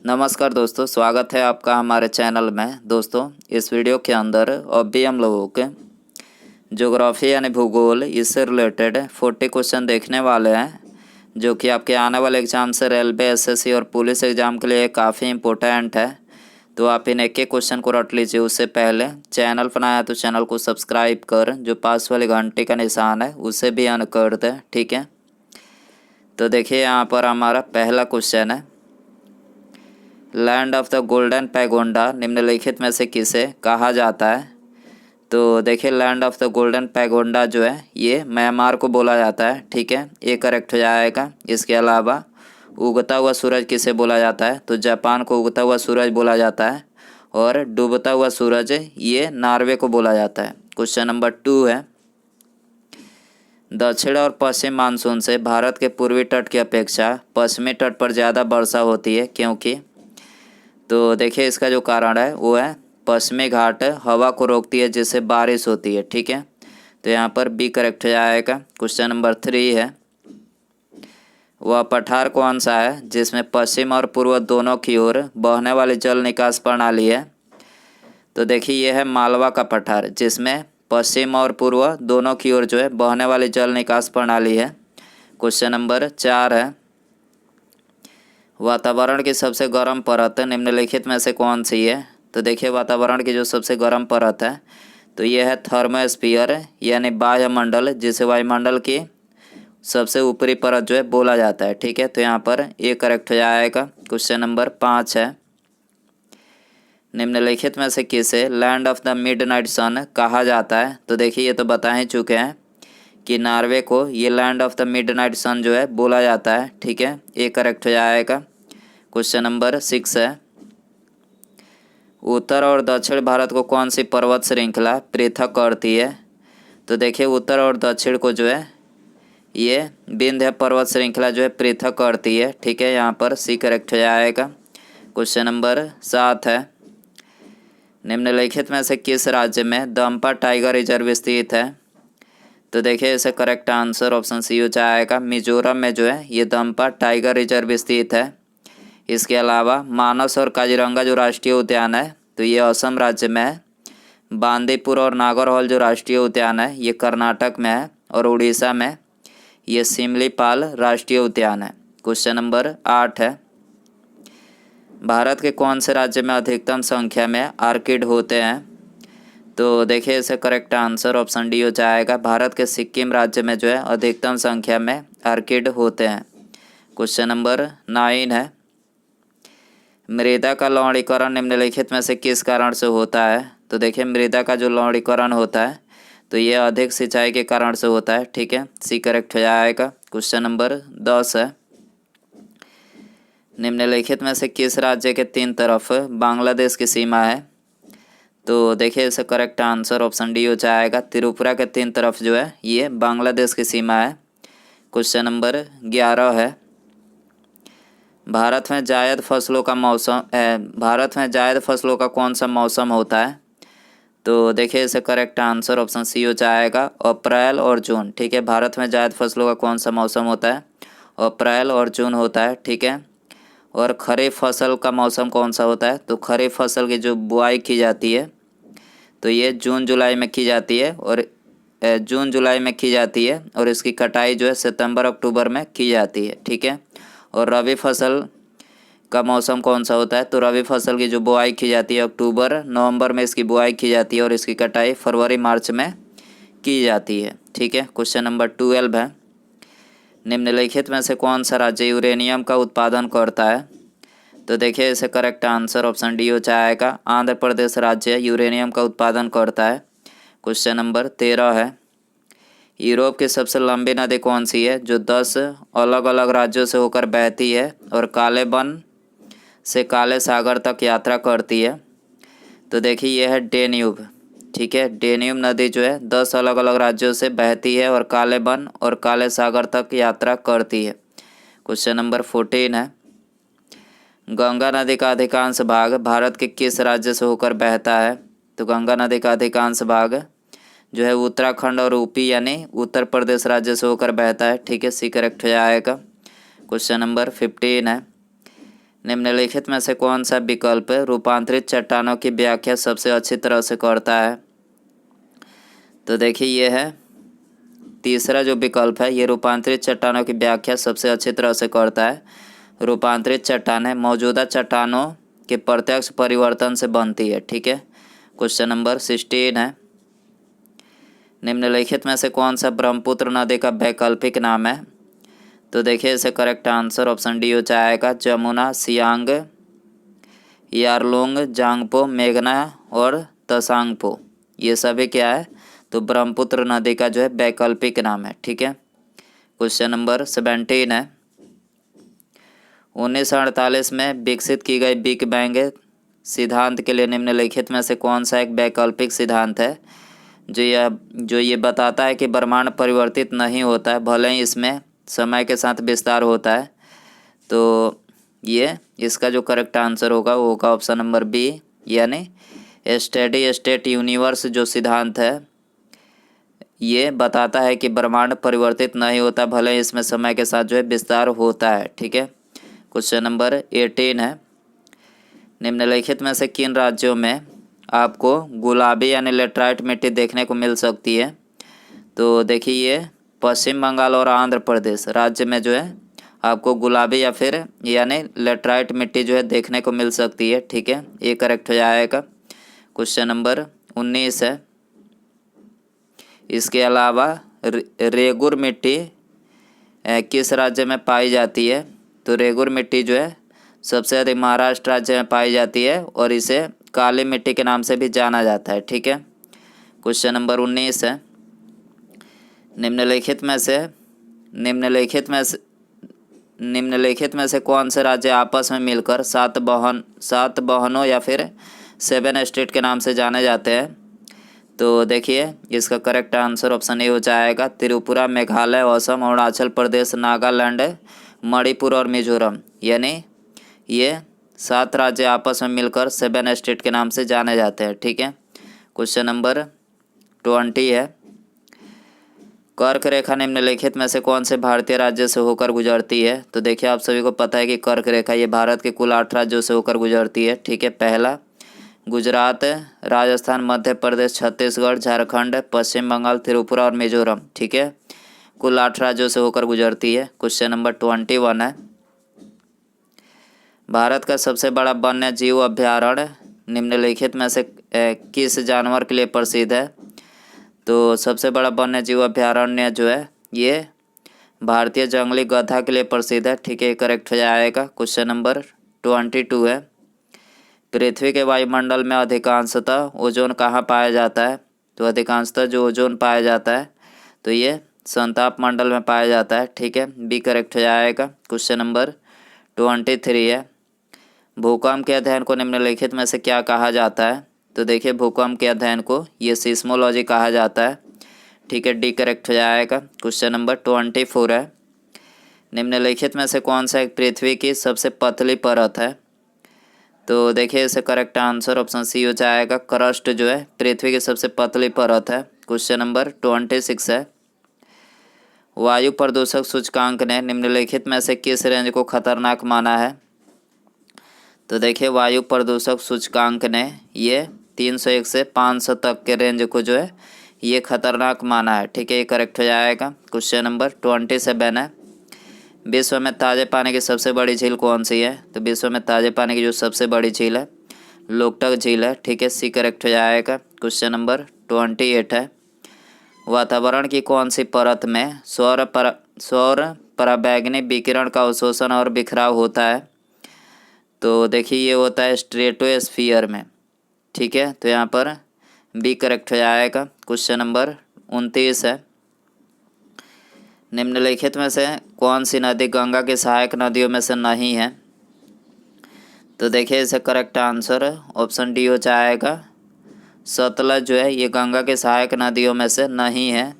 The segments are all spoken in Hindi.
नमस्कार दोस्तों, स्वागत है आपका हमारे चैनल में। दोस्तों, इस वीडियो के अंदर अभी हम लोगों के ज्योग्राफी यानी भूगोल इससे रिलेटेड 40 क्वेश्चन देखने वाले हैं, जो कि आपके आने वाले एग्जाम से रेलवे, एसएससी और पुलिस एग्ज़ाम के लिए काफ़ी इम्पोर्टेंट है। तो आप इन एक एक क्वेश्चन को रट लीजिए। उससे पहले चैनल बनाया तो चैनल को सब्सक्राइब कर जो पास वाली घंटी का निशान है उसे भी ऑन कर दें, ठीक है। तो देखिए, यहाँ पर हमारा पहला क्वेश्चन है, लैंड ऑफ द गोल्डन पैगोंडा निम्नलिखित में से किसे कहा जाता है। तो देखिए, लैंड ऑफ द गोल्डन पैगोंडा जो है ये म्यांमार को बोला जाता है, ठीक है, ये करेक्ट हो जाएगा। इसके अलावा उगता हुआ सूरज किसे बोला जाता है, तो जापान को उगता हुआ सूरज बोला जाता है, और डूबता हुआ सूरज ये नॉर्वे को बोला जाता है। क्वेश्चन नंबर 2 है, दक्षिण और पश्चिम मानसून से भारत के पूर्वी तट की अपेक्षा पश्चिमी तट पर ज़्यादा वर्षा होती है, क्योंकि। तो देखिए, इसका जो कारण है वो है पश्चिमी घाट हवा को रोकती है जिससे बारिश होती है, ठीक है। तो यहाँ पर बी करेक्ट हो जाएगा। क्वेश्चन नंबर 3 है, वह पठार कौन सा है जिसमें पश्चिम और पूर्व दोनों की ओर बहने वाली जल निकास प्रणाली है। तो देखिए, यह है मालवा का पठार, जिसमें पश्चिम और पूर्व दोनों की ओर जो है बहने वाली जल निकास प्रणाली है। क्वेश्चन नंबर 4 है, वातावरण की सबसे गर्म परत निम्नलिखित में से कौन सी है। तो देखिए, वातावरण की जो सबसे गर्म परत है तो यह है थर्मोस्फीयर यानी वायुमंडल, जिसे वायुमंडल की सबसे ऊपरी परत जो है बोला जाता है, ठीक है। तो यहाँ पर ये करेक्ट हो जाएगा। क्वेश्चन नंबर 5 है, निम्नलिखित में से किसे लैंड ऑफ द मिडनाइट सन कहा जाता है। तो देखिए, ये तो बता ही चुके हैं कि नॉर्वे को ये लैंड ऑफ द मिडनाइट सन जो है बोला जाता है, ठीक है, ये करेक्ट हो जाएगा। क्वेश्चन नंबर 6 है, उत्तर और दक्षिण भारत को कौन सी पर्वत श्रृंखला पृथक करती है। तो देखिए, उत्तर और दक्षिण को जो है ये विंध्य पर्वत श्रृंखला जो है पृथक करती है, ठीक है, यहाँ पर सी करेक्ट हो जाएगा। क्वेश्चन नंबर 7 है, निम्नलिखित में से किस राज्य में दम्पा टाइगर रिजर्व स्थित है। तो देखिए, इसे करेक्ट आंसर ऑप्शन सी हो जाएगा। मिजोरम में जो है ये दम्पा टाइगर रिजर्व स्थित है। इसके अलावा मानस और काजीरंगा जो राष्ट्रीय उद्यान है तो ये असम राज्य में है। बांदीपुर और नागरहोल जो राष्ट्रीय उद्यान है ये कर्नाटक में है, और उड़ीसा में ये सिमलीपाल राष्ट्रीय उद्यान है। क्वेश्चन नंबर 8 है, भारत के कौन से राज्य में अधिकतम संख्या में आर्किड होते हैं। तो देखिए, इसे करेक्ट आंसर ऑप्शन डी हो जाएगा। भारत के सिक्किम राज्य में जो है अधिकतम संख्या में आर्किड होते हैं। क्वेश्चन नंबर 9 है, मृदा का लवणीकरण निम्नलिखित में से किस कारण से होता है। तो देखिए, मृदा का जो लवणीकरण होता है तो ये अधिक सिंचाई के कारण से होता है, ठीक है, सी करेक्ट हो जाएगा। क्वेश्चन नंबर 10 है, निम्नलिखित में से किस राज्य के 3 तरफ बांग्लादेश की सीमा है। तो देखिए, इसे करेक्ट आंसर ऑप्शन डी हो जाएगा। त्रिपुरा के 3 तरफ जो है ये बांग्लादेश की सीमा है। क्वेश्चन नंबर 11 है, भारत में जायद फसलों का कौन सा मौसम होता है। तो देखिए, इसे करेक्ट आंसर ऑप्शन सी हो जाएगा, अप्रैल और जून, ठीक है। भारत में जायद फसलों का कौन सा मौसम होता है, अप्रैल और जून होता है, ठीक है। और खरीफ फसल का मौसम कौन सा होता है, तो खरीफ फसल की जो बुआई की जाती है तो ये जून जुलाई में की जाती है, और इसकी कटाई जो है सितंबर अक्टूबर में की जाती है, ठीक है। और रबी फसल का मौसम कौन सा होता है, तो रबी फसल की जो बुआई की जाती है अक्टूबर नवंबर में इसकी बुआई की जाती है, और इसकी कटाई फरवरी मार्च में की जाती है, ठीक है। क्वेश्चन नंबर 12 है, निम्नलिखित में से कौन सा राज्य यूरेनियम का उत्पादन करता है। तो देखिए, इसे करेक्ट आंसर ऑप्शन डी हो जाएगा। आंध्र प्रदेश राज्य यूरेनियम का उत्पादन करता है। क्वेश्चन नंबर 13 है, यूरोप की सबसे लंबी नदी कौन सी है जो 10 अलग अलग राज्यों से होकर बहती है और काले बन से काले सागर तक यात्रा करती है। तो देखिए, यह है डेन्यूब, ठीक है। डेन्यूब नदी जो है 10 अलग अलग राज्यों से बहती है और काले बन और काले सागर तक यात्रा करती है। क्वेश्चन नंबर 14 है, गंगा नदी का अधिकांश भाग भारत के किस राज्य से होकर बहता है। तो गंगा नदी का अधिकांश भाग जो है उत्तराखंड और यूपी यानी उत्तर प्रदेश राज्य से होकर बहता है, ठीक है, सी करेक्ट हो जाएगा। क्वेश्चन नंबर 15 है, निम्नलिखित में से कौन सा विकल्प रूपांतरित चट्टानों की व्याख्या सबसे अच्छी तरह से करता है? तो देखिए ये है तीसरा जो विकल्प है, ये रूपांतरित चट्टानों की व्याख्या सबसे अच्छी तरह से करता है। रूपांतरित चट्टानें मौजूदा चट्टानों के प्रत्यक्ष परिवर्तन से बनती है। ठीक है, क्वेश्चन नंबर 16 है, निम्नलिखित में से कौन सा ब्रह्मपुत्र नदी का वैकल्पिक नाम है? तो देखिए इसे करेक्ट आंसर ऑप्शन डी हो जाएगा, जमुना, सियांग, यारलुंग, जांगपो, मेघना और तसांगपो। ये सभी क्या है? तो ब्रह्मपुत्र नदी का जो है वैकल्पिक नाम है। ठीक है, क्वेश्चन नंबर 17 है, 1948 में विकसित की गई बिग बैंग सिद्धांत के लिए निम्नलिखित में से कौन सा एक वैकल्पिक सिद्धांत है जो ये बताता है कि ब्रह्मांड परिवर्तित नहीं होता है, भले ही इसमें समय के साथ विस्तार होता है? तो ये इसका जो करेक्ट आंसर होगा वो होगा ऑप्शन नंबर बी, यानी स्टेडी स्टेट यूनिवर्स जो सिद्धांत है ये बताता है कि ब्रह्मांड परिवर्तित नहीं होता, भले इसमें समय के साथ जो है विस्तार होता है। ठीक है, क्वेश्चन नंबर 18 है, निम्नलिखित में से किन राज्यों में आपको गुलाबी यानी लेटराइट मिट्टी देखने को मिल सकती है? तो देखिए ये पश्चिम बंगाल और आंध्र प्रदेश राज्य में जो है आपको गुलाबी या फिर यानी लेटराइट मिट्टी जो है देखने को मिल सकती है। ठीक है, ये करेक्ट हो जाएगा। क्वेश्चन नंबर 19 है, इसके अलावा रेगुर मिट्टी किस राज्य में पाई जाती है? तो रेगुर मिट्टी जो है सबसे अधिक महाराष्ट्र राज्य में पाई जाती है और इसे काली मिट्टी के नाम से भी जाना जाता है। ठीक है, क्वेश्चन नंबर 19 है, निम्नलिखित में से कौन से राज्य आपस में मिलकर सात बहनों या फिर 7 स्टेट के नाम से जाने जाते हैं? तो देखिए इसका करेक्ट आंसर ऑप्शन ए हो जाएगा, त्रिपुरा, मेघालय, असम, अरुणाचल प्रदेश, नागालैंड, मणिपुर और मिजोरम। यानी ये 7 राज्य आपस में मिलकर 7 स्टेट के नाम से जाने जाते हैं। ठीक है, क्वेश्चन नंबर 20 है, कर्क रेखा निम्नलिखित में से कौन से भारतीय राज्य से होकर गुजरती है? तो देखिए आप सभी को पता है कि कर्क रेखा ये भारत के कुल 8 राज्यों से होकर गुजरती है। ठीक है, पहला गुजरात, राजस्थान, मध्य प्रदेश, छत्तीसगढ़, झारखंड, पश्चिम बंगाल, त्रिपुरा और मिजोरम। ठीक है, कुल 8 राज्यों से होकर गुजरती है। क्वेश्चन नंबर 21 है, भारत का सबसे बड़ा वन्य जीव अभ्यारण्य निम्नलिखित में से किस जानवर के लिए प्रसिद्ध है? तो सबसे बड़ा वन्य जीव अभ्यारण्य जो है ये भारतीय जंगली गधा के लिए प्रसिद्ध है। ठीक है, करेक्ट हो जाएगा। क्वेश्चन नंबर 22 है, पृथ्वी के वायुमंडल में अधिकांशतः ओजोन कहाँ पाया जाता है? तो अधिकांशतः जो ओजोन पाया जाता है तो ये संताप मंडल में पाया जाता है। ठीक है, बी करेक्ट हो जाएगा। क्वेश्चन नंबर 23 है, भूकंप के अध्ययन को निम्नलिखित में से क्या कहा जाता है? तो देखिए भूकंप के अध्ययन को ये सिस्मोलॉजी कहा जाता है। ठीक है, डी करेक्ट हो जाएगा। क्वेश्चन नंबर 24 है, निम्नलिखित में से कौन सा एक पृथ्वी की सबसे पतली परत है? तो देखिए इसे करेक्ट आंसर ऑप्शन सी हो जाएगा, क्रस्ट जो है पृथ्वी की सबसे पतली परत है। क्वेश्चन नंबर 26 है, वायु प्रदूषक सूचकांक ने निम्नलिखित में से किस रेंज को खतरनाक माना है? तो देखिए वायु प्रदूषक सूचकांक ने ये 301 से 500 तक के रेंज को जो है ये खतरनाक माना है। ठीक है, ये करेक्ट हो जाएगा। क्वेश्चन नंबर 27 है, विश्व में ताज़े पानी की सबसे बड़ी झील कौन सी है? तो विश्व में ताज़े पानी की जो सबसे बड़ी झील है लोकटक झील है। ठीक है, सी करेक्ट हो जाएगा। क्वेश्चन नंबर 28 है, वातावरण की कौन सी परत में सौर पराबैंगनी विकिरण का अवशोषण और बिखराव होता है? तो देखिए ये होता है स्ट्रेटोस्फीयर में। ठीक है, तो यहाँ पर बी करेक्ट हो जाएगा। क्वेश्चन नंबर 29 है, निम्नलिखित में से कौन सी नदी गंगा की सहायक नदियों में से नहीं है? तो देखिए इसे करेक्ट आंसर ऑप्शन डी हो जाएगा, सतलज जो है ये गंगा की सहायक नदियों में से नहीं है।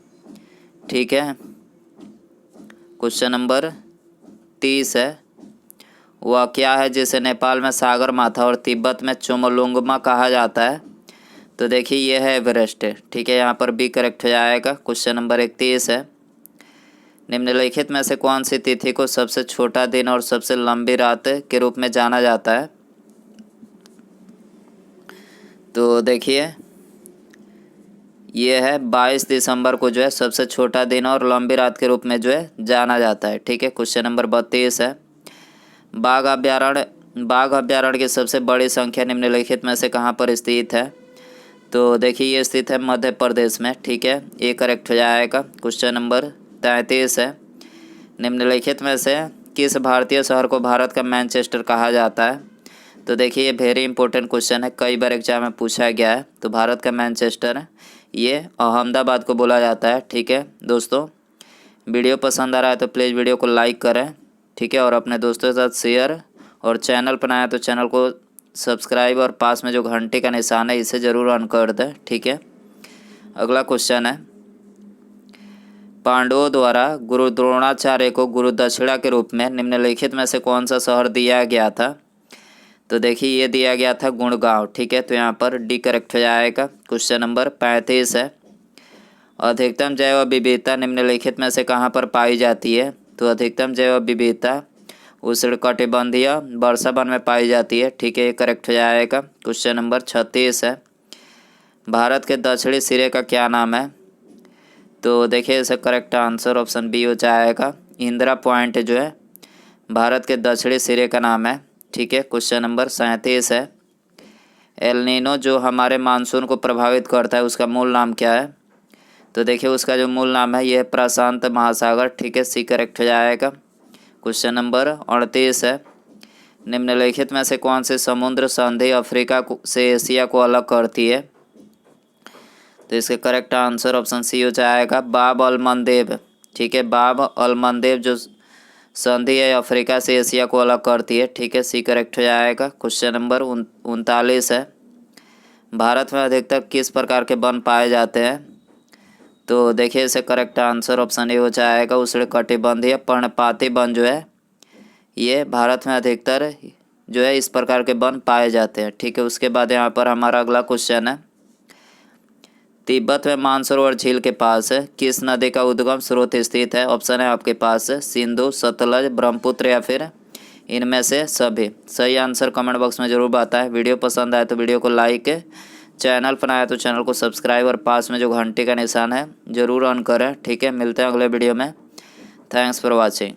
ठीक है, क्वेश्चन नंबर 30 है, वह क्या है जिसे नेपाल में सागर माथा और तिब्बत में चोमोलुंगमा कहा जाता है? तो देखिए ये है एवरेस्ट। ठीक है, यहाँ पर बी करेक्ट हो जाएगा। क्वेश्चन नंबर 31 है, निम्नलिखित में से कौन सी तिथि को सबसे छोटा दिन और सबसे लंबी रात के रूप में जाना जाता है? तो देखिए ये है 22 दिसंबर को जो है सबसे छोटा दिन और लंबी रात के रूप में जो है जाना जाता है। ठीक है, क्वेश्चन नंबर 32 है, बाघ अभ्यारण्य की सबसे बड़ी संख्या निम्नलिखित में से कहाँ पर स्थित है? तो देखिए ये स्थित है मध्य प्रदेश में। ठीक है, ये करेक्ट हो जाएगा। क्वेश्चन नंबर 33 है, निम्नलिखित में से किस भारतीय शहर को भारत का मैनचेस्टर कहा जाता है? तो देखिए ये वेरी इंपॉर्टेंट क्वेश्चन है, कई बार एग्जाम में पूछा गया है। तो भारत का मैनचेस्टर ये अहमदाबाद को बोला जाता है। ठीक है दोस्तों, वीडियो पसंद आ रहा है तो प्लीज़ वीडियो को लाइक करें। ठीक है, और अपने दोस्तों के साथ शेयर, और चैनल पर आया तो चैनल को सब्सक्राइब और पास में जो घंटे का निशान है इसे ज़रूर ऑन कर दें। ठीक है, अगला क्वेश्चन है, पांडवों द्वारा गुरु द्रोणाचार्य को गुरु दक्षिणा के रूप में निम्नलिखित में से कौन सा शहर दिया गया था? तो देखिए ये दिया गया था गुड़गांव। ठीक है, तो यहाँ पर डी करेक्ट हो जाएगा। क्वेश्चन नंबर 35 है, अधिकतम जैव विविधता निम्नलिखित में से कहाँ पर पाई जाती है? तो अधिकतम जैव विविधता उष्णकटिबंधीय वर्षा वन में पाई जाती है। ठीक है, ये करेक्ट हो जाएगा। क्वेश्चन नंबर 36 है, भारत के दक्षिणी सिरे का क्या नाम है? तो देखिए इसका करेक्ट आंसर ऑप्शन बी हो जाएगा, इंदिरा पॉइंट जो है भारत के दक्षिणी सिरे का नाम है। ठीक है, क्वेश्चन नंबर 37 है, एल नीनो जो हमारे मानसून को प्रभावित करता है उसका मूल नाम क्या है? तो देखिए उसका जो मूल नाम है यह प्रशांत महासागर। ठीक है, सी करेक्ट हो जाएगा। क्वेश्चन नंबर 38 है, निम्नलिखित में से कौन सी समुद्र संधि अफ्रीका से एशिया को अलग करती है? तो इसके करेक्ट आंसर ऑप्शन सी हो जाएगा, बाब अल मंदेब। ठीक है, बाब अल मंदेब जो संधि है अफ्रीका से एशिया को अलग करती है। ठीक है, सी करेक्ट हो जाएगा। क्वेश्चन नंबर 39 है, भारत में अधिकतर किस प्रकार के वन पाए जाते हैं? तो देखिए इसे करेक्ट आंसर ऑप्शन ए हो जाएगा, उष्णकटिबंधीय पर्णपाती वन जो है ये भारत में अधिकतर जो है इस प्रकार के वन पाए जाते हैं। ठीक है, उसके बाद यहाँ पर हमारा अगला क्वेश्चन है, तिब्बत में मानसरोवर झील के पास किस नदी का उद्गम स्रोत स्थित है? ऑप्शन है आपके पास सिंधु, सतलज, ब्रह्मपुत्र या फिर इनमें से सभी। सही आंसर कमेंट बॉक्स में जरूर बताएं। वीडियो पसंद आए तो वीडियो को लाइक, चैनल पर आया तो चैनल को सब्सक्राइब और पास में जो घंटे का निशान है ज़रूर ऑन करें। ठीक है, मिलते हैं अगले वीडियो में। Thanks for watching.